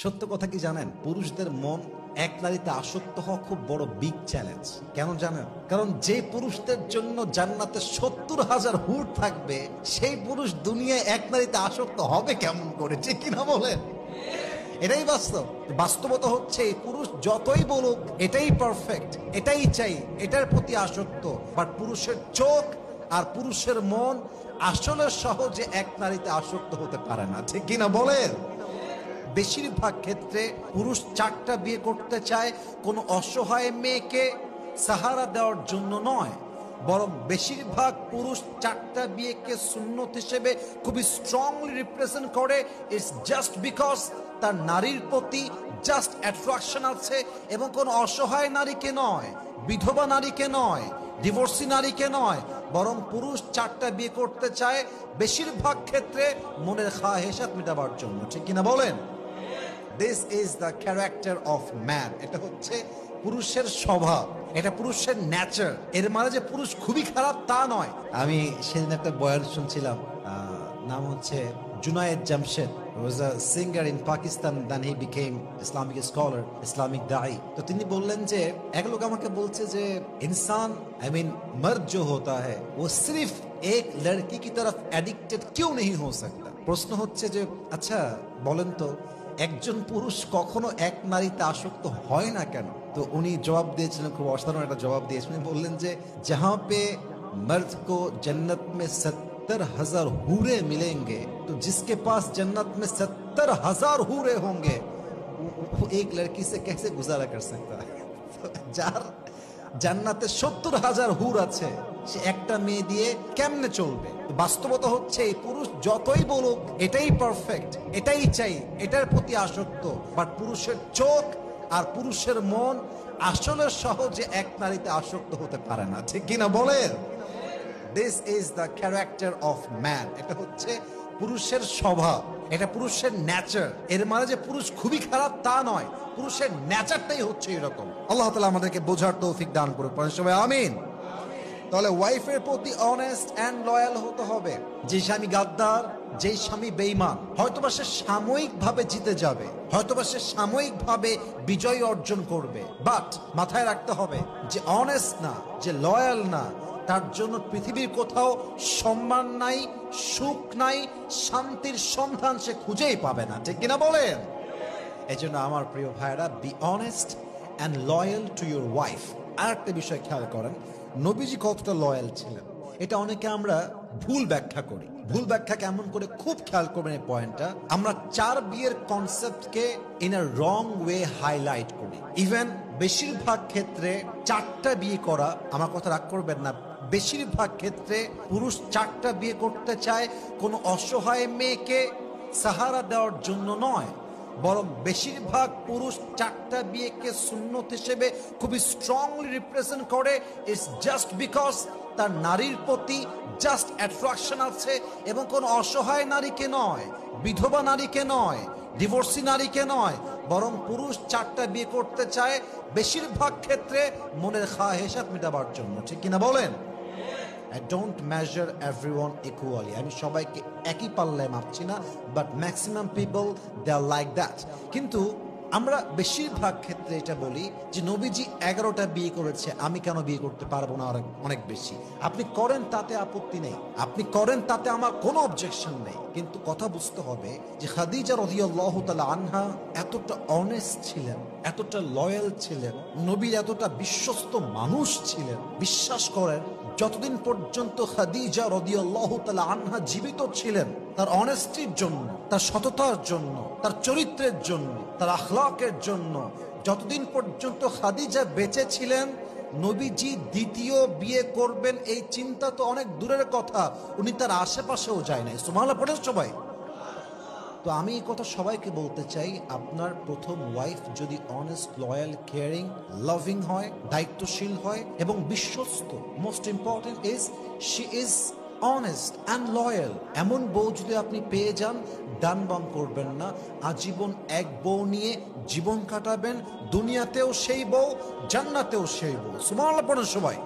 সত্য কথা কি জানেন, পুরুষদের মন এক নারীতে আসক্ত হওয়া খুব বড় বিগ চ্যালেঞ্জ। কেন জানেন? কারণ যে পুরুষদের জন্য জান্নাতে 70,000 হুর থাকবে, সেই পুরুষ দুনিয়ায় এক নারীতে আসক্ত হবে কেমন করে? ঠিক কিনা বলেন? এটাই বাস্তব। বাস্তবতা হচ্ছে এই পুরুষ যতই বলুক এটাই পারফেক্ট, এটাই চাই, এটার প্রতি আসক্ত, বাট পুরুষের চোখ আর পুরুষের মন আসলে সহজে এক নারীতে আসক্ত হতে পারে না। ঠিক কিনা বলেন? বেশিরভাগ ক্ষেত্রে পুরুষ 4টা বিয়ে করতে চায় কোনো অসহায় মেয়েকে সাহারা দেওয়ার জন্য নয়, বরং বেশিরভাগ পুরুষ 4টা বিয়েকে সুন্নত হিসেবে খুবই স্ট্রংলি রিপ্রেজেন্ট করে। ইটস জাস্ট বিকজ তার নারীর প্রতি জাস্ট অ্যাট্রাকশন আছে, এবং কোনো অসহায় নারীকে নয়, বিধবা নারীকে নয়, ডিভোর্সি নারীকে নয়, বরং পুরুষ 4টা বিয়ে করতে চায় বেশিরভাগ ক্ষেত্রে মনের খাহেশাত মেটাবার জন্য। ঠিক কিনা বলেন? This is the character of man. এটা হচ্ছে পুরুষের স্বভাব, এটা পুরুষের নেচার। এর মানে যে পুরুষ খুবই খারাপ তা নয়। আমি সেদিন একটা বয়ান শুনছিলাম, নাম হচ্ছে Junaid Jamshed, was a singer in Pakistan, then he became Islamic scholar, Islamic da'i। তো তিনি বললেন যে এক লোক আমাকে বলছে যে इंसान मर्द जो होता है वो सिर्फ एक लड़की की तरफ एडिक्टेड क्यों नहीं हो सकता। প্রশ্ন হচ্ছে যে আচ্ছা বলেন তো, একজন পুরুষ কখনো এক নারীতে আসক্ত হয় না কেন? তো উনি জবাব দিয়েছিলেন, খুব অসাধারণ একটা জবাব দিয়েছিলেন। বললেন যে जहां पे मर्द को जन्नत में 70,000 हूरे मिलेंगे, तो जिसके पास जन्नत में 70,000 हूरे होंगे वो एक लड़की से कैसे गुजारा कर सकता है। যার জান্নাতে 70,000 হুর আছে, সে একটা মেয়ে দিয়ে কেমনে চলবে? বাস্তবতা হচ্ছে এই পুরুষ যতই বলুক এটাই পারফেক্ট, এটাই চাই, এটার প্রতি আসক্ত, বাট পুরুষের চোখ আর পুরুষের মন আসলে সহজে এক নারীতে আসক্ত হতে পারে না। ঠিক কিনা বলেন? This is the character of man. এটা হচ্ছে পুরুষের স্বভাব, এটা পুরুষের নেচার। এর মানে যে পুরুষ খুবই খারাপ তা নয়, পুরুষের নেচারটাই হচ্ছে এরকম। আল্লাহ তাআলা আমাদেরকে বোঝার তৌফিক দান করুন, পড়েন সবাই আমিন। তাহলে ওয়াইফের প্রতি অনেস্ট এন্ড লয়াল হতে হবে। যে স্বামী গাদ্দার, যে স্বামী বেঈমান, হয়তোবা সে সাময়িকভাবে জিতে যাবে, হয়তোবা সে সাময়িকভাবে বিজয় অর্জন করবে, বাট মাথায় রাখতে হবে যে অনেস্ট না, যে লয়াল না, তার জন্য পৃথিবীর কোথাও সম্মান নাই, সুখ নাই, শান্তির সন্ধান সে খুঁজেই পাবে না। ঠিক কিনা বলেন? এই জন্য আমার প্রিয় ভাইরা, be honest and loyal to your wife. আর একটা বিষয় খেয়াল করেন, নবীজি কতটা লয়াল ছিলেন, এটা অনেকে আমরা ভুল ব্যাখ্যা করি। ভুল ব্যাখ্যা কেমন করে? খুব খেয়াল করবেন এই পয়েন্টটা। আমরা 4 বিয়ের কনসেপ্টকে in a wrong way highlight করি। ইভেন বেশিরভাগ ক্ষেত্রে 4টা বিয়ে করা, আমার কথা রাগ করবেন না, বেশিরভাগ ক্ষেত্রে পুরুষ 4টা বিয়ে করতে চায় কোনো অসহায় মেয়েকে সাহারা দেওয়ার জন্য নয়, বরং বেশিরভাগ পুরুষ 4টা বিয়েকে সুন্নত হিসেবে খুবই স্ট্রংলি রিপ্রেজেন্ট করে। ইটস জাস্ট বিকজ তার নারীর প্রতি জাস্ট অ্যাট্রাকশন আছে, এবং কোনো অসহায় নারীকে নয়, বিধবা নারীকে নয়, ডিভোর্সি নারীকে নয়, বরং পুরুষ 4টা বিয়ে করতে চায় বেশিরভাগ ক্ষেত্রে মনের খাহেশাত মেটাবার জন্য। ঠিক কিনা বলেন? I don't measure everyone equally. আমি সবাইকে একই পাল্লায় মাপছি না, but maximum people they are like that. কিন্তু আমরা বেশিরভাগ ক্ষেত্রে এটা বলি যে নবীজি 11টা বিয়ে করেছে, আমি কেন বিয়ে করতে পারবো না অনেক বেশি? আপনি করেন, তাতে আপত্তি নেই, আপনি করেন, তাতে আমার কোনো অবজেকশন নেই। কিন্তু কথা বুঝতে হবে যে খাদিজা রাদিয়াল্লাহু তাআলা আনহা এতটা অনেস্ট ছিলেন, এতটা লয়াল ছিলেন, নবীর এতটা বিশ্বস্ত মানুষ ছিলেন। বিশ্বাস করেন, যতদিন পর্যন্ত খাদিজা রাদিয়াল্লাহু তাআলা আনহা জীবিত ছিলেন, তার অনেস্টির জন্য, তার সততার জন্য, তার চরিত্রের জন্য, তার আখলাকের জন্য, যতদিন পর্যন্ত খাদিজা বেঁচে ছিলেন, নবীজি দ্বিতীয় বিয়ে করবেন এই চিন্তা তো অনেক দূরের কথা, উনি তার আশেপাশেও যায় নাই। সুবহানাল্লাহ পড়েন সবাই। তো আমি এই কথা সবাইকে বলতে চাই, আপনার প্রথম ওয়াইফ যদি অনেস্ট, লয়াল, কেয়ারিং, লাভিং হয়, দায়িত্বশীল হয় এবং বিশ্বস্ত, most important is she is honest and loyal, এমন বউ যদি আপনি পেয়ে যান, ডান বাম করবেন না, আজীবন এক বউ নিয়ে জীবন কাটাবেন, দুনিয়াতেও সেই বউ, জান্নাতেও সেই বউ। সুবহানাল্লাহ পড়েন সবাই।